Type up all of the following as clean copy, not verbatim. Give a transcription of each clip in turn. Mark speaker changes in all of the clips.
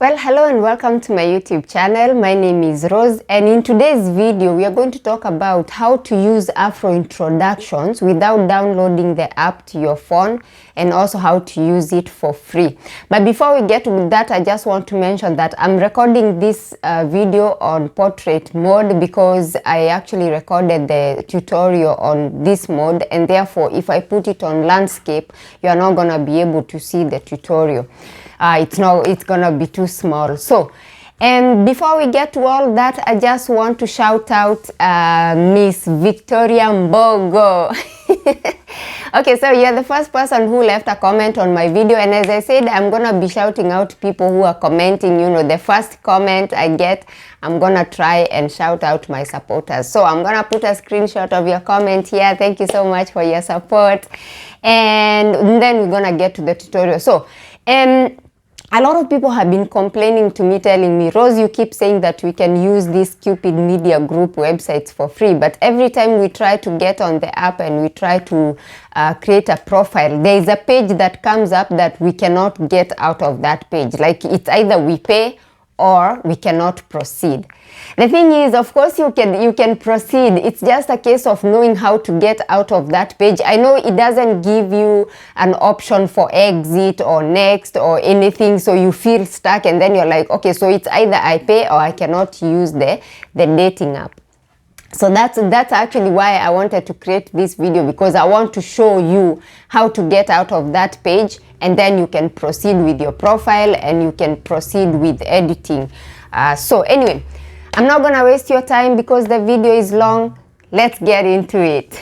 Speaker 1: Well, hello and welcome to my YouTube channel. My name is Rose, and in today's video we are going to talk about how to use Afrointroductions without downloading the app to your phone, and also how to use it for free. But before we get to that, I just want to mention that I'm recording this video on portrait mode because I actually recorded the tutorial on this mode, and therefore if I put it on landscape, you are not gonna be able to see the tutorial. It's gonna be too small. So, and before we get to all that, I just want to shout out Miss Victoria Mbogo. Okay, so you're the first person who left a comment on my video, and as I said, I'm gonna be shouting out people who are commenting. You know, the first comment I get, I'm gonna try and shout out my supporters. So I'm gonna put a screenshot of your comment here. Thank you so much for your support, and then we're gonna get to the tutorial. So a lot of people have been complaining to me, telling me, Rose, you keep saying that we can use these Cupid Media Group websites for free, but every time we try to get on the app and we try to create a profile, there is a page that comes up that we cannot get out of that page. Like, it's either we pay or we cannot proceed. The thing is, of course, you can proceed. It's just a case of knowing how to get out of that page. I know it doesn't give you an option for exit or next or anything, so you feel stuck, and then you're like, okay, so it's either I pay or I cannot use the dating app. So that's actually why I wanted to create this video, because I want to show you how to get out of that page, and then you can proceed with your profile and you can proceed with editing. So anyway, I'm not gonna waste your time because the video is long. Let's get into it.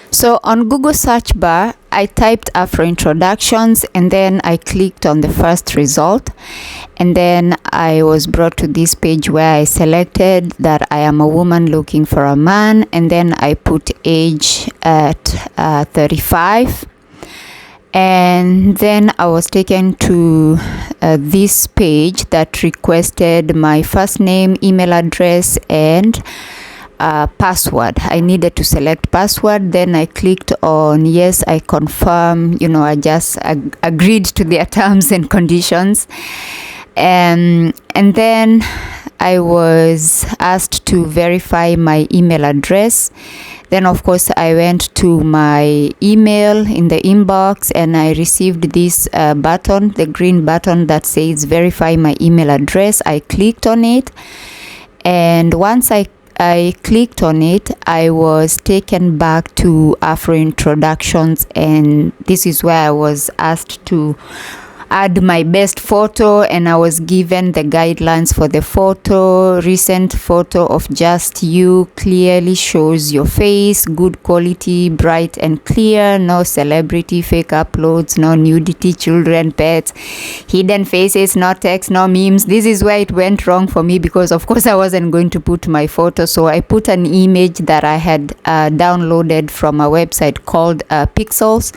Speaker 2: So on Google search bar, I typed Afrointroductions, and then I clicked on the first result, and then I was brought to this page where I selected that I am a woman looking for a man, and then I put age at 35, and then I was taken to this page that requested my first name, email address, and password. I needed to select password. Then I clicked on yes, I confirm, you know, I just agreed to their terms and conditions, and then I was asked to verify my email address. Then of course I went to my email in the inbox, and I received this button, the green button that says verify my email address. I clicked on it, and once I clicked on it, I was taken back to Afrointroductions, and this is where I was asked to add my best photo, and I was given the guidelines for the photo. Recent photo of just you, clearly shows your face, good quality, bright and clear, no celebrity fake uploads, no nudity, children, pets, hidden faces, no text, no memes. This is where it went wrong for me, because of course I wasn't going to put my photo, so I put an image that I had downloaded from a website called Pixels.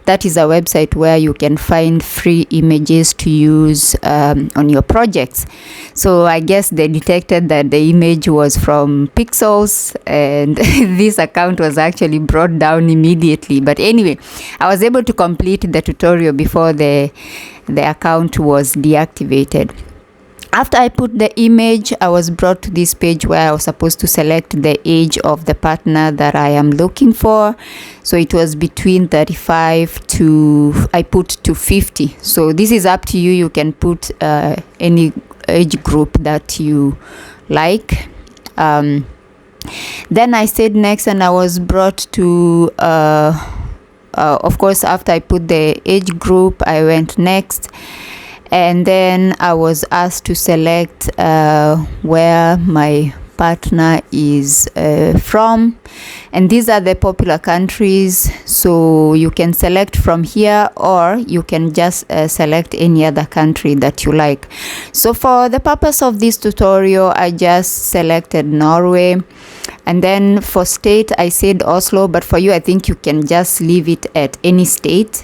Speaker 2: That is a website where you can find free images to use on your projects. So I guess they detected that the image was from Pixels, and this account was actually brought down immediately. But anyway, I was able to complete the tutorial before the account was deactivated. After I put the image, I was brought to this page where I was supposed to select the age of the partner that I am looking for. So it was between 35 to, I put to 50. So this is up to you. You can put any age group that you like. Then I said next, and I was brought to, of course, after I put the age group, I went next. And then I was asked to select where my partner is from, and these are the popular countries, so you can select from here, or you can just select any other country that you like. So for the purpose of this tutorial, I just selected Norway, and then for state I said Oslo, but for you I think you can just leave it at any state.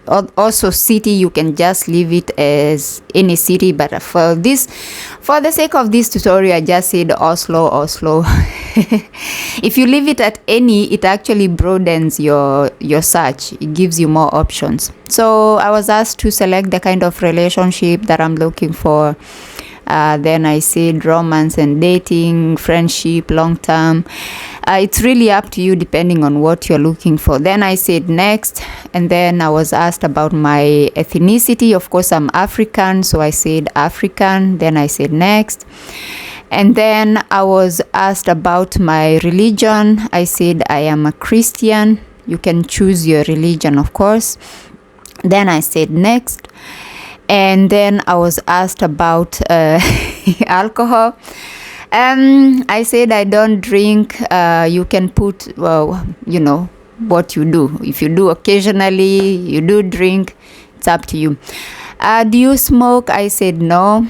Speaker 2: Also city, you can just leave it as any city, but for the sake of this tutorial, I just said Oslo. If you leave it at any, it actually broadens your search. It gives you more options. So I was asked to select the kind of relationship that I'm looking for. Then I said romance and dating, friendship, long term. It's really up to you depending on what you're looking for. Then I said next, and then I was asked about my ethnicity. Of course, I'm African, so I said African. Then I said next. And then I was asked about my religion. I said I am a Christian. You can choose your religion, of course. Then I said next. And then I was asked about alcohol. I said I don't drink. You can put, what you do. If you do occasionally, you do drink, it's up to you. Do you smoke? I said no.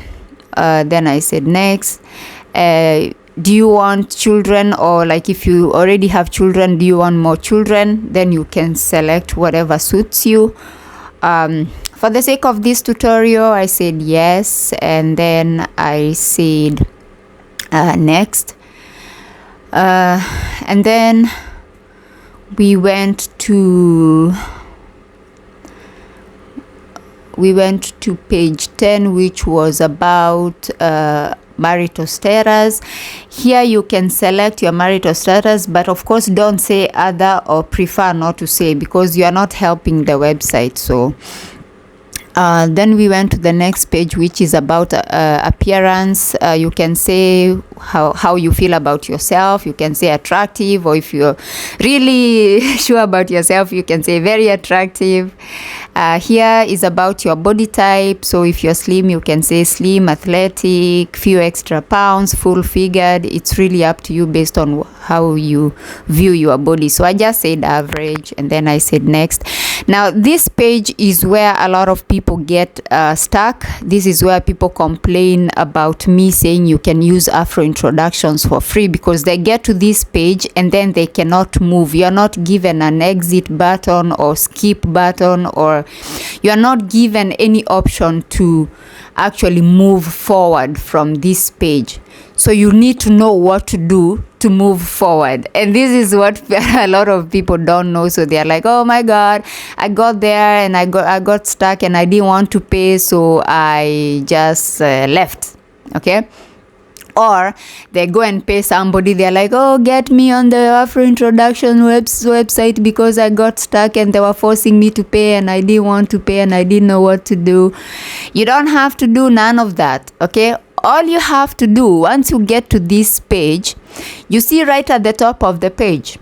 Speaker 2: Then I said next. Do you want children, or like if you already have children, do you want more children? Then you can select whatever suits you. For the sake of this tutorial, I said yes, and then I said next. And then we went to page 10, which was about marital status. Here you can select your marital status, but of course don't say other or prefer not to say, because you are not helping the website. So then we went to the next page, which is about appearance. You can say how you feel about yourself. You can say attractive, or if you're really sure about yourself, you can say very attractive. Here is about your body type. So if you're slim, you can say slim, athletic, few extra pounds, full figured. It's really up to you based on how you view your body. So I just said average, and then I said next. Now this page is where a lot of people get stuck. This is where people complain about me saying you can use Afrointroductions for free, because they get to this page and then they cannot move. You are not given an exit button or skip button, or you are not given any option to actually move forward from this page. So you need to know what to do to move forward, and this is what a lot of people don't know. So they're like, oh my god, I got there and I got stuck and I didn't want to pay, so I just left. Okay, or they go and pay somebody. They're like, oh, get me on the Afrointroduction website because I got stuck and they were forcing me to pay and I didn't want to pay and I didn't know what to do. You don't have to do none of that. Okay, all you have to do, once you get to this page, you see right at the top of the page.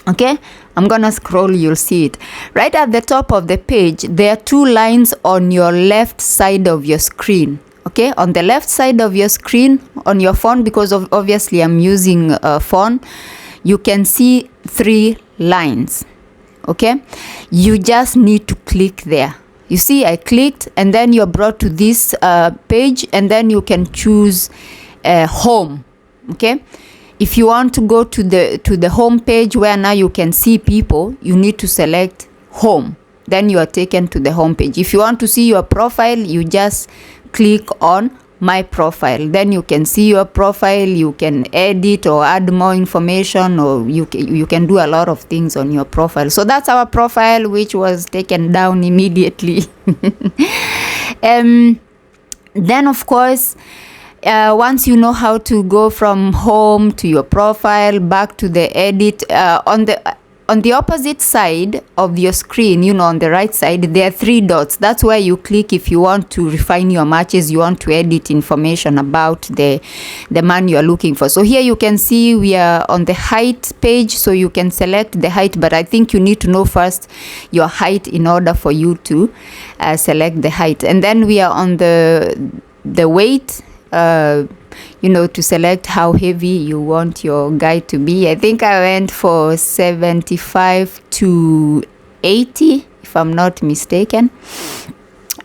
Speaker 2: Okay, I'm gonna scroll, you'll see it. Right at the top of the page, there are two lines on your left side of your screen. Okay, on the left side of your screen on your phone, because obviously I'm using a phone, you can see 3 lines. Okay, you just need to click there. You see, I clicked, and then you're brought to this page, and then you can choose home. Okay, if you want to go to the home page where now you can see people, you need to select home. Then you are taken to the home page. If you want to see your profile, you just click on my profile. Then you can see your profile. You can edit or add more information, or you can do a lot of things on your profile. So that's our profile, which was taken down immediately. Then of course, once you know how to go from home to your profile back to the edit, on the opposite side of your screen, on the right side, there are 3 dots. That's where you click if you want to refine your matches, you want to edit information about the man you are looking for. So here you can see we are on the height page, so you can select the height, but I think you need to know first your height in order for you to select the height. And then we are on the weight, to select how heavy you want your guy to be. I think I went for 75 to 80, if I'm not mistaken.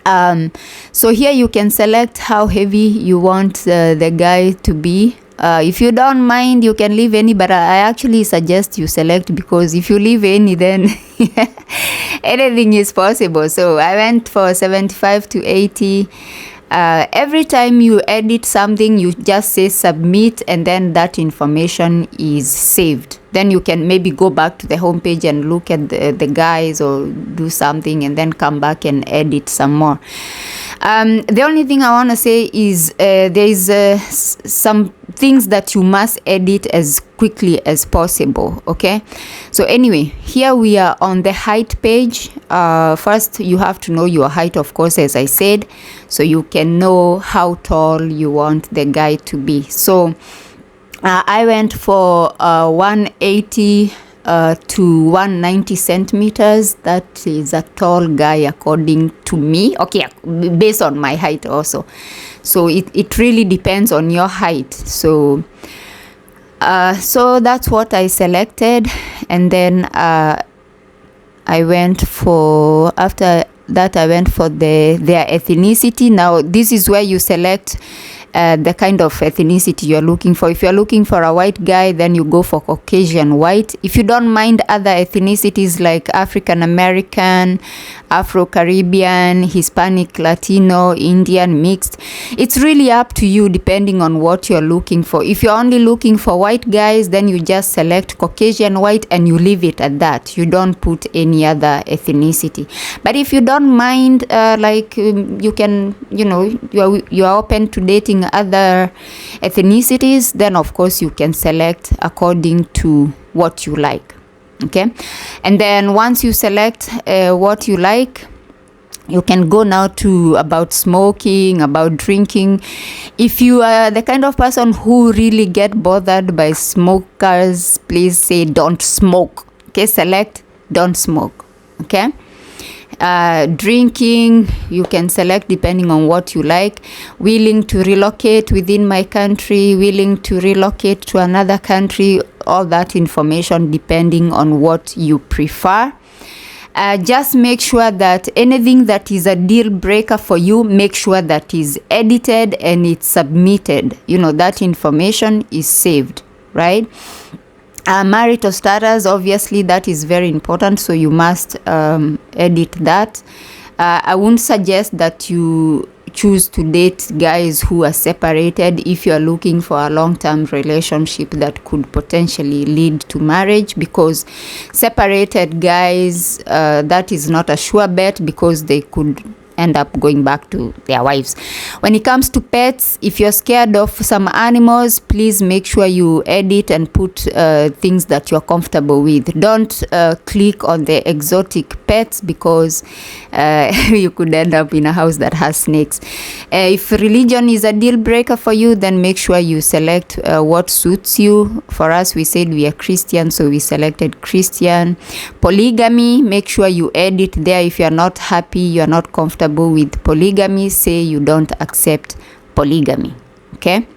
Speaker 2: So here you can select how heavy you want the guy to be. If you don't mind, you can leave any, but I actually suggest you select, because if you leave any, then anything is possible. So I went for 75 to 80. Every time you edit something, you just say submit, and then that information is saved. Then you can maybe go back to the homepage and look at the guys or do something, and then come back and edit some more. The only thing I want to say is there is some things that you must edit as quickly as possible. Okay, so anyway, here we are on the height page. First you have to know your height, of course, as I said, so you can know how tall you want the guy to be. So I went for 180 to 190 centimeters. That is a tall guy according to me. Okay, based on my height also. So it really depends on your height. So that's what I selected, and then I went for, after that I went for their ethnicity. Now this is where you select the kind of ethnicity you're looking for. If you're looking for a white guy, then you go for Caucasian white. If you don't mind other ethnicities like African American, Afro-Caribbean, Hispanic, Latino, Indian, mixed, it's really up to you depending on what you're looking for. If you're only looking for white guys, then you just select Caucasian white and you leave it at that. You don't put any other ethnicity. But if you don't mind, you can, you are open to dating other ethnicities, then of course you can select according to what you like. Okay, and then once you select what you like, you can go now to about smoking, about drinking. If you are the kind of person who really get bothered by smokers, please say don't smoke. Okay, select don't smoke. Okay, drinking, you can select depending on what you like. Willing to relocate within my country, willing to relocate to another country, all that information depending on what you prefer. Just make sure that anything that is a deal breaker for you, make sure that is edited and it's submitted. That information is saved, right? Marital status, obviously that is very important, so you must edit that. I wouldn't suggest that you choose to date guys who are separated if you are looking for a long-term relationship that could potentially lead to marriage, because separated guys, that is not a sure bet, because they could end up going back to their wives. When it comes to pets, if you're scared of some animals, please make sure you edit and put things that you're comfortable with. Don't click on the exotic pets, because you could end up in a house that has snakes. If religion is a deal breaker for you, then make sure you select what suits you. For us, we said we are Christian, so we selected Christian. Polygamy, make sure you edit there. If you're not happy, you're not comfortable with polygamy, say you don't accept polygamy. Okay,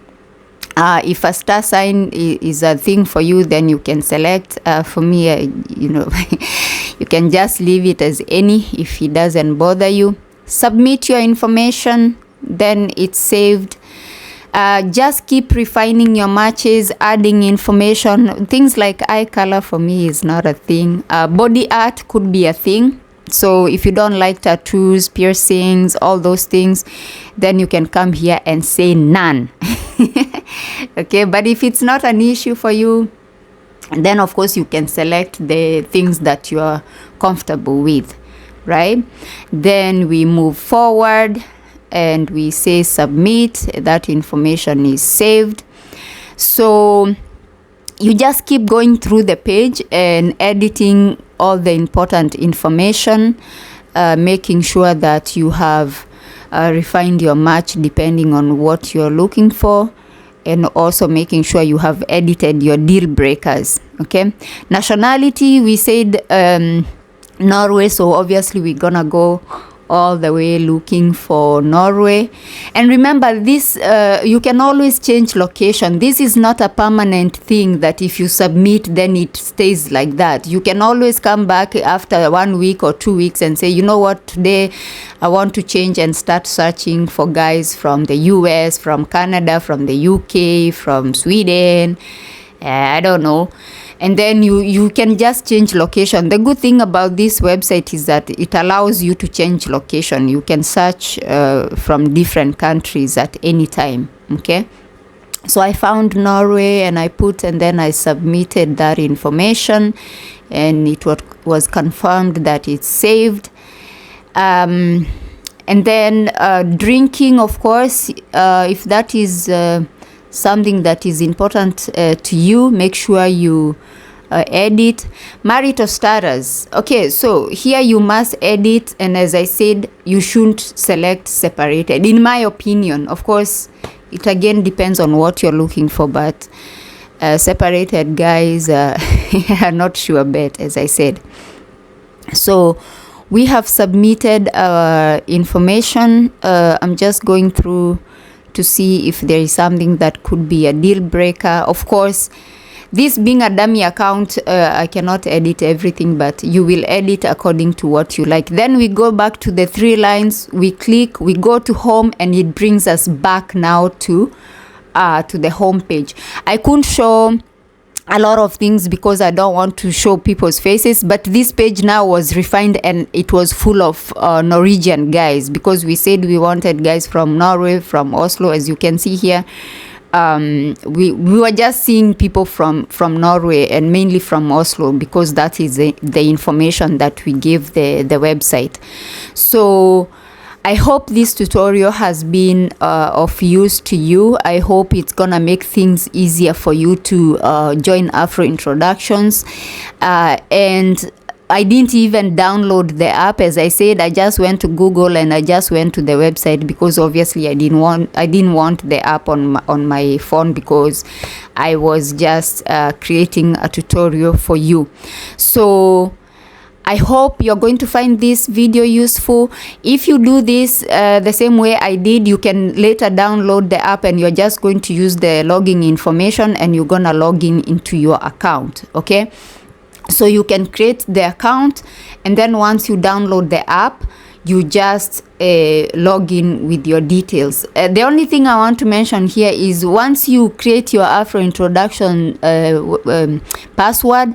Speaker 2: if a star sign is a thing for you, then you can select. For me, you can just leave it as any if it doesn't bother you. Submit your information, then it's saved. Just keep refining your matches, adding information. Things like eye color for me is not a thing. Body art could be a thing. So if you don't like tattoos, piercings, all those things, then you can come here and say none. Okay, but if it's not an issue for you, then of course you can select the things that you are comfortable with, right? Then we move forward and we say submit. That information is saved. So you just keep going through the page and editing all the important information, making sure that you have refined your match depending on what you're looking for, and also making sure you have edited your deal breakers. Okay, nationality, we said Norway, so obviously we're gonna go all the way looking for Norway. And remember this, you can always change location. This is not a permanent thing that if you submit then it stays like that. You can always come back after 1 week or 2 weeks and say, you know what, today I want to change and start searching for guys from the US, from Canada, from the UK, from Sweden, I don't know. And then you can just change location. The good thing about this website is that it allows you to change location. You can search from different countries at any time, okay? So I found Norway and then I submitted that information, and it was confirmed that it's saved. And then drinking, of course, if that is something that is important to you, make sure you edit. Marital status. Okay, so here you must edit, and as I said, you shouldn't select separated, in my opinion. Of course, it again depends on what you're looking for, but separated guys are not sure bet, as I said. So we have submitted information. I'm just going through to see if there is something that could be a deal breaker. Of course, this being a dummy account, I cannot edit everything, but you will edit according to what you like. Then we go back to the 3 lines, we click, we go to home, and it brings us back now to the home page. I couldn't show a lot of things because I don't want to show people's faces, but this page now was refined and it was full of Norwegian guys, because we said we wanted guys from Norway, from Oslo. As you can see here, we were just seeing people from Norway and mainly from Oslo, because that is the information that we give the website. So I hope this tutorial has been of use to you. I hope it's gonna make things easier for you to join Afrointroductions. And I didn't even download the app. As I said, I just went to Google and I just went to the website, because obviously I didn't want the app on my phone, because I was just creating a tutorial for you. So I hope you're going to find this video useful. If you do this the same way I did, you can later download the app and you're just going to use the login information and you're gonna log in into your account, okay? So you can create the account, and then once you download the app, you just log in with your details. The only thing I want to mention here is once you create your Afrointroduction password,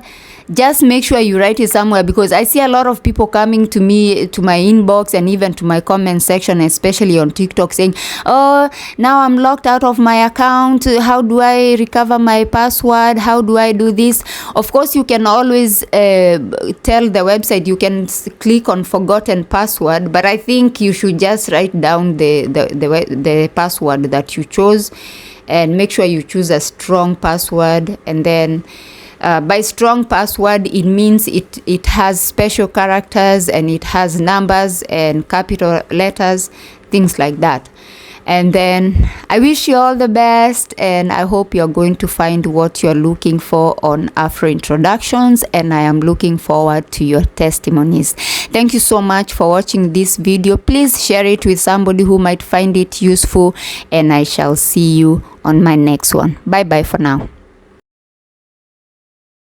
Speaker 2: just make sure you write it somewhere, because I see a lot of people coming to me, to my inbox and even to my comment section, especially on TikTok, saying, oh, now I'm locked out of my account. How do I recover my password? How do I do this? Of course, you can always tell the website, you can click on forgotten password, but I think you should just write down the password that you chose, and make sure you choose a strong password. And then by strong password, it means it has special characters and it has numbers and capital letters, things like that. And then I wish you all the best, and I hope you're going to find what you're looking for on Afrointroductions, and I am looking forward to your testimonies. Thank you so much for watching this video. Please share it with somebody who might find it useful, and I shall see you on my next one. Bye bye for now.